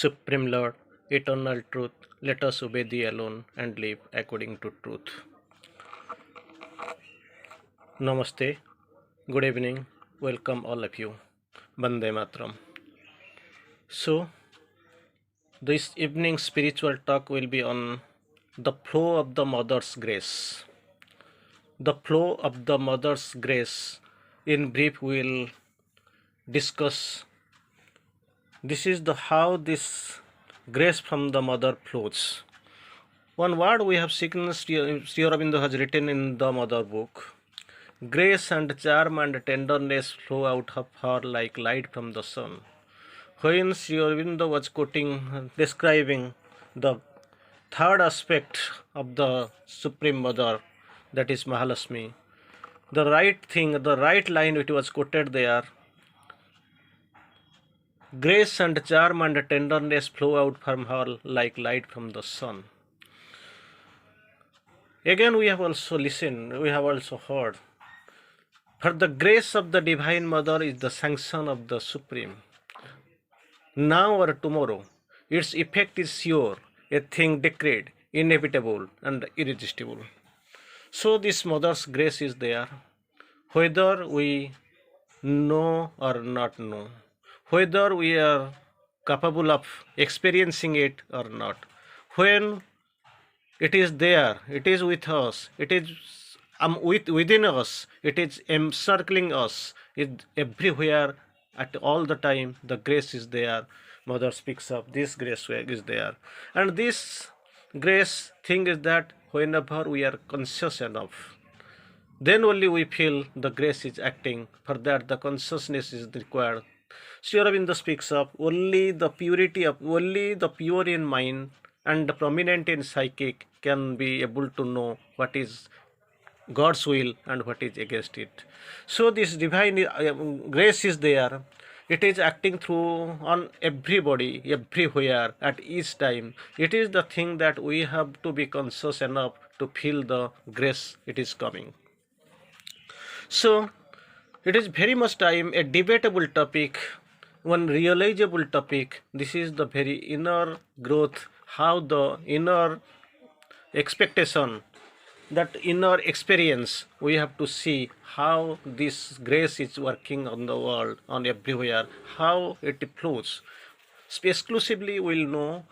Supreme Lord, eternal truth, let us obey thee alone and live according to truth. Namaste, good evening, welcome all of you. Bande Matram. So, this evening spiritual talk will be on the flow of the Mother's grace. The flow of the Mother's grace. In brief, we will discuss this is the how this grace from the Mother flows. One word we have seen Sri Aurobindo has written in the Mother book. Grace and charm and tenderness flow out of her like light from the sun. When Sri Aurobindo was quoting, describing the third aspect of the Supreme Mother, that is Mahalakshmi, the right thing, the right line which was quoted there, grace and charm and tenderness flow out from her like light from the sun. Again, we have also listened, we have also heard, for the grace of the Divine Mother is the sanction of the Supreme. Now or tomorrow, its effect is sure, a thing decreed, inevitable and irresistible. So this Mother's grace is there, whether we know or not know, whether we are capable of experiencing it or not. When it is there, it is with us, it is within us, it is encircling us, it everywhere, at all the time, the grace is there. Mother speaks of this grace is there. And this grace thing is that whenever we are conscious enough, then only we feel the grace is acting. For that, the consciousness is required. Sri Aurobindo speaks of only the purity of, only the pure in mind and the prominent in psychic can be able to know what is God's will and what is against it. So this divine grace is there. It is acting through on everybody, everywhere, at each time. It is the thing that we have to be conscious enough to feel the grace it is coming. So it is very much time a debatable topic, one realizable topic. This is the very inner growth, how the inner expectation, that inner experience, we have to see how this grace is working on the world, on everywhere, how it flows. Exclusively we will know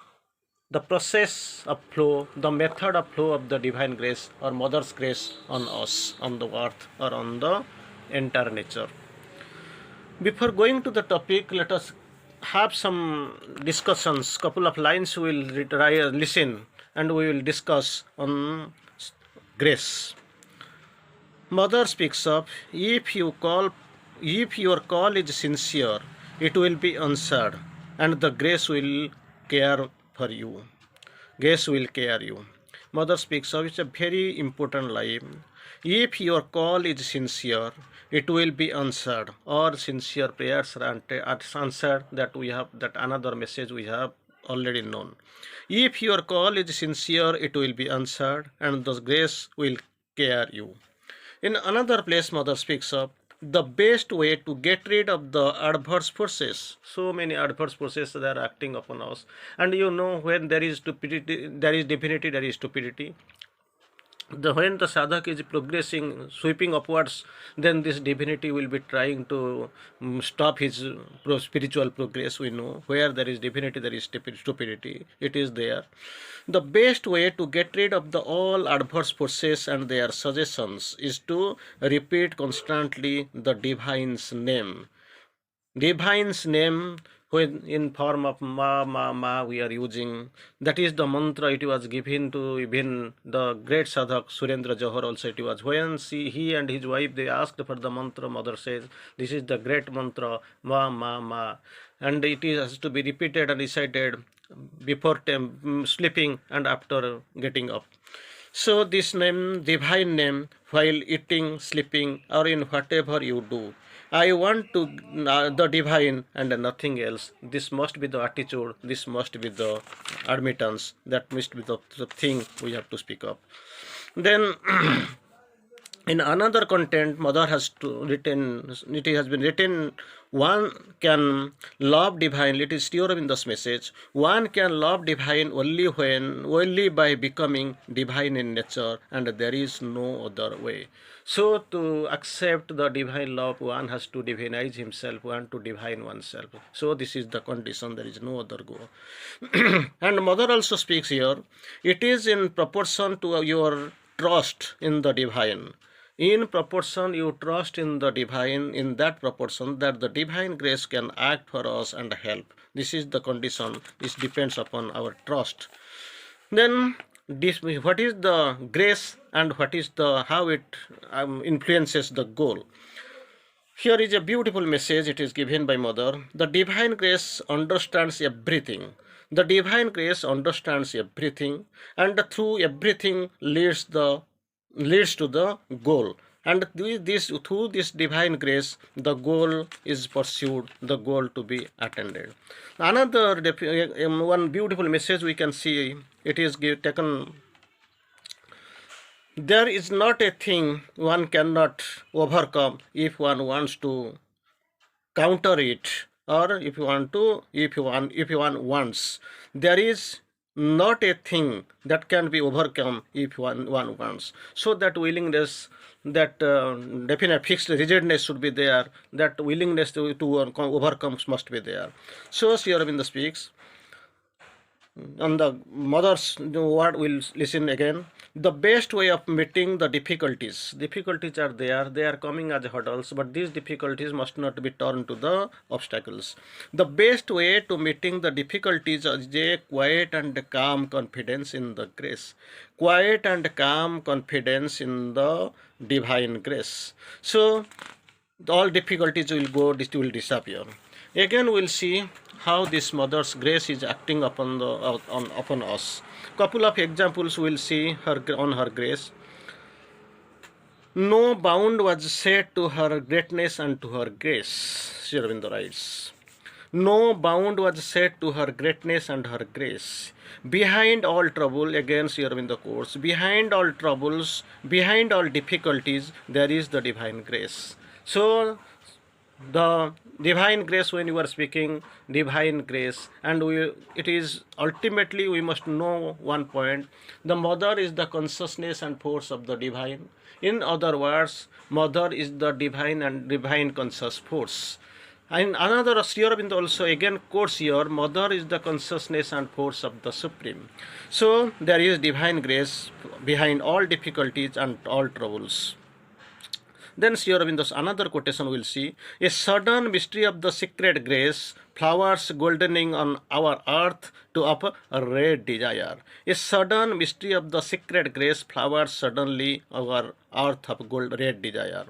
the process of flow, the method of flow of the divine grace or Mother's grace on us, on the earth or on the entire nature. Before going to the topic, let us have some discussions, couple of lines we will listen and we will discuss on grace. Mother speaks of, if your call is sincere, it will be answered, and the grace will care for you. Grace will care you. Mother speaks of, it's a very important line. If your call is sincere, it will be answered. Or sincere prayers are answered. That we have, that another message we have already known. If your call is sincere, it will be answered, and the grace will care you. In another place, Mother speaks of the best way to get rid of the adverse forces. So many adverse forces that are acting upon us, and you know, when there is stupidity, there is divinity, there is stupidity. When the sadhak is progressing, sweeping upwards, then this divinity will be trying to stop his spiritual progress. We know where there is divinity, there is stupidity. It is there. The best way to get rid of the all adverse forces and their suggestions is to repeat constantly the divine's name. Divine's name, when in form of ma we are using, that is the mantra. It was given to even the great sadhak Surendra Johar also. It was when he and his wife, they asked for the mantra, Mother says, this is the great mantra, ma, and it has to be repeated and recited before sleeping and after getting up. So this name, divine name, while eating, sleeping, or in whatever you do, I want to the divine and nothing else. This must be the attitude, this must be the admittance, that must be the thing we have to speak of. Then In another content, mother has it has been written, one can love divine, it is Sri Aurobindo's message, one can love divine only by becoming divine in nature, and there is no other way. So to accept the divine love, one has to divinize himself, one to divine oneself. So this is the condition, there is no other go. And mother also speaks here, it is in proportion to your trust in the divine. In proportion you trust in the divine, in that proportion that the divine grace can act for us and help. This is the condition. This depends upon our trust. Then this, what is the grace and what is the how it influences the goal. Here is a beautiful message. It is given by mother. The divine grace understands everything. The divine grace understands everything, and through everything leads to the goal. And through this divine grace, the goal is pursued, the goal to be attended. Another one beautiful message we can see. It is taken. There is not a thing one cannot overcome if one wants to counter it, or if one wants. There is not a thing that can be overcome if one wants. So that willingness, that definite fixed rigidness should be there, that willingness to overcome must be there. So Sri Aurobindo speaks on the mother's word. Will listen again. The best way of meeting the difficulties are there, they are coming as hurdles, but these difficulties must not be turned to the obstacles. The best way to meeting the difficulties is a quiet and calm confidence in the grace. Quiet and calm confidence in the divine grace. So all difficulties will go, this will disappear. Again we'll see how this mother's grace is acting upon upon us. Couple of examples we'll see on her grace. No bound was set to her greatness and to her grace, Sri Aurobindo writes. No bound was set to her greatness and her grace. Behind all trouble, again Sri Aurobindo quotes, behind all troubles, behind all difficulties, there is the divine grace. So the divine grace, when you are speaking divine grace, and it is ultimately we must know one point, the mother is the consciousness and force of the divine. In other words, mother is the divine and divine conscious force. And another, Sri Aurobindo also again quotes here, mother is the consciousness and force of the supreme. So there is divine grace behind all difficulties and all troubles. Then Sri Aurobindo's another quotation we'll see, a sudden mystery of the secret grace, flowers goldening on our earth to up a red desire. A sudden mystery of the secret grace, flowers suddenly our earth of red desire.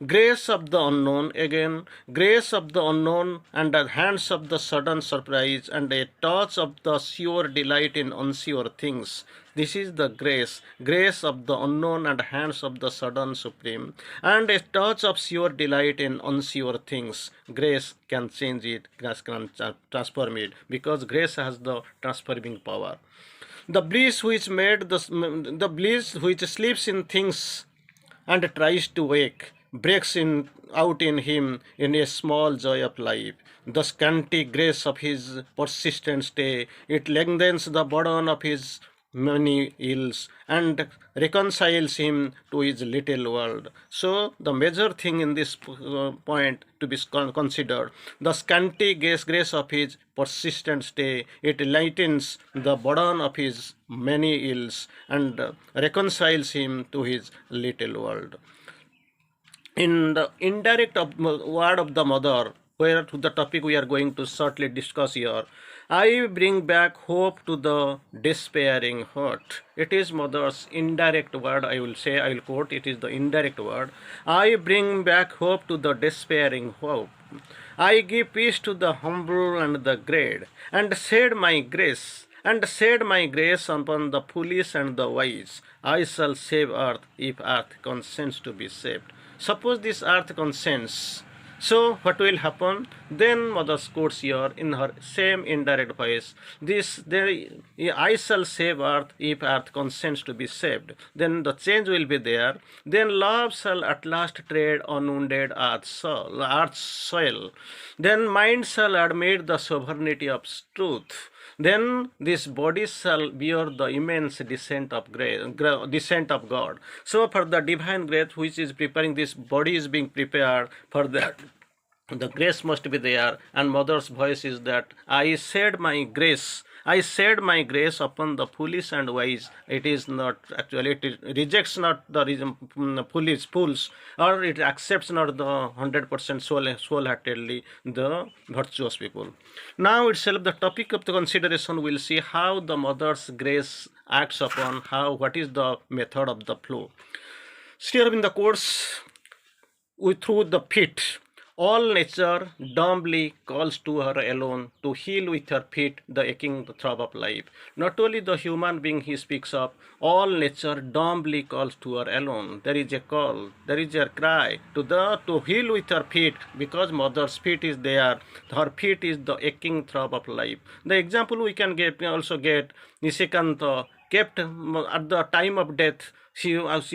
Grace of the unknown, again, grace of the unknown, and the hands of the sudden surprise, and a touch of the sure delight in unsure things. This is the grace, grace of the unknown and hands of the sudden supreme, and a touch of sure delight in unsure things. Grace can change it, grace can transform it, because grace has the transforming power. The bliss the bliss which sleeps in things and tries to wake, breaks out in him in a small joy of life. The scanty grace of his persistent stay, it lengthens the burden of his many ills and reconciles him to his little world. So the major thing in this point to be considered, the scanty grace of his persistent stay, it lightens the burden of his many ills and reconciles him to his little world. In the indirect word of the mother, where to the topic we are going to shortly discuss here, I bring back hope to the despairing heart. It is mother's indirect word, I will quote, it is the indirect word. I bring back hope to the despairing hope. I give peace to the humble and the great, and said my grace upon the foolish and the wise. I shall save earth if earth consents to be saved. Suppose this earth consents, So what will happen? Then mother quotes here in her same indirect voice, I shall save earth if earth consents to be saved. Then the change will be there. Then love shall at last tread unwounded earth's soil. Then mind shall admit the sovereignty of truth. Then this body shall bear the immense descent of God. So for the divine grace which is preparing, this body is being prepared for that. The grace must be there, and mother's voice is that I said my grace upon the foolish and wise. It is not actually, it rejects not the foolish fools, or it accepts not the 100% soul-heartedly the virtuous people. Now itself the topic of the consideration will see how the mother's grace acts upon what is the method of the flow. Still in the course through the pit. All nature dumbly calls to her alone to heal with her feet the aching throb of life. Not only the human being he speaks of, all nature dumbly calls to her alone. There is a call, there is a cry to heal with her feet, because mother's feet is there. Her feet is the aching throb of life. The example we can also get Nishikanta kept at the time of death. She was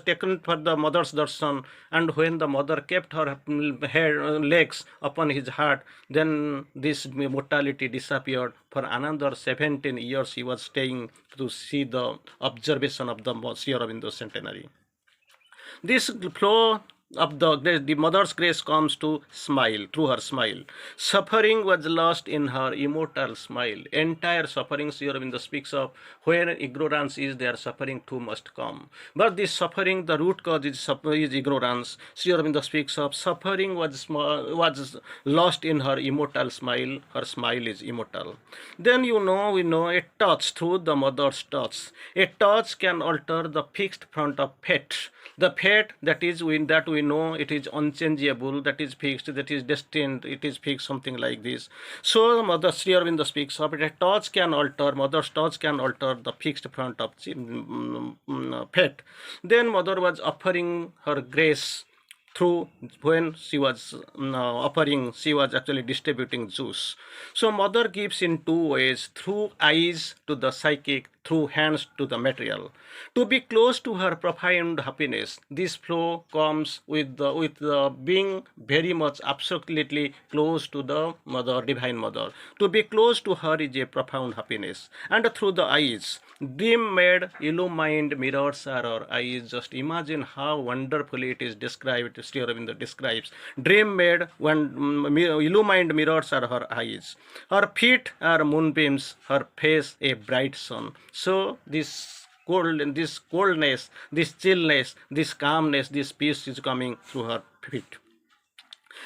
taken for the mother's darshan, and when the mother kept her legs upon his heart, then this mortality disappeared. For another 17 years he was staying to see the observation of the Sri Aurobindo centenary. This flow of the mother's grace comes to smile, through her smile. Suffering was lost in her immortal smile. Entire suffering Sri Aurobindo speaks of. Where ignorance is there, suffering too must come. But this suffering, the root cause is ignorance. Sri Aurobindo speaks of suffering was lost in her immortal smile. Her smile is immortal. Then we know a touch, through the mother's touch. A touch can alter the fixed front of fate. The fate that we know it is unchangeable, that is fixed, that is destined, it is fixed, something like this. So Mother Sri Aurobindo speaks of it. A touch can alter, mother's touch can alter the fixed front of fate. Then mother was offering her grace through, when she was she was actually distributing juice. So mother gives in two ways: through eyes to the psychic, through hands to the material. To be close to her profound happiness, this flow comes with the being very much absolutely close to the mother, divine mother. To be close to her is a profound happiness. And through the eyes, dream made illumined mirrors are our eyes. Just imagine how wonderfully it is described. Sri Aurobindo describes dream made illumined mirrors are her eyes. Her feet are moonbeams, her face a bright sun. So this coldness, this chillness, this calmness, this peace is coming through her feet.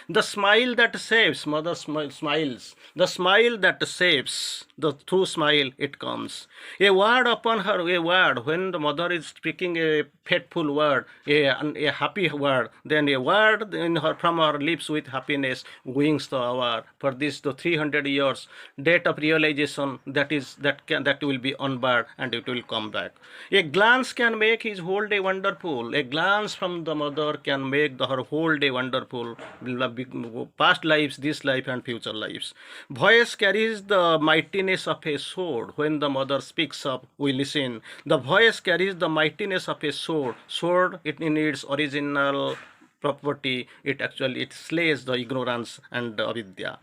The smile that saves, mother smiles. The smile that saves, the true smile it comes. A word upon her, a word, when the mother is speaking a faithful word, a happy word, then a word from her lips with happiness wings the hour. For this, the 300 years, date of realization, that will be unbarred and it will come back. A glance can make his whole day wonderful. A glance from the mother can make her whole day wonderful. Past lives, this life, and future lives. Voice carries the mightiness of a sword. When the mother speaks up, we listen. The voice carries the mightiness of a sword. Sword, in its original property, it slays the ignorance and avidya.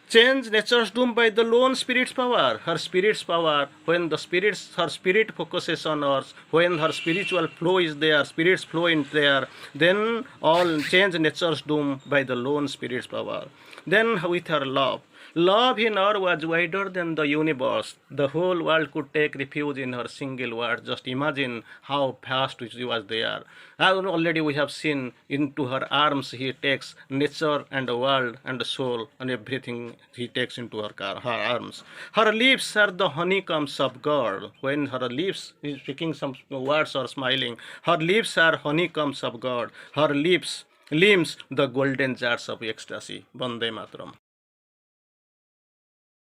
Change nature's doom by the lone spirit's power. Her spirit's power, when her spirit focuses on us, when her spiritual flow is there, spirit's flow in there, then all change nature's doom by the lone spirit's power. Then with her love. Love in her was wider than the universe. The whole world could take refuge in her single word. Just imagine how vast she was there. Already we have seen into her arms he takes nature and the world and the soul and everything he takes into her arms. Her lips are the honeycombs of God. When her lips is speaking some words or smiling, her lips are honeycombs of God. Her limbs, the golden jars of ecstasy. Vande Mataram.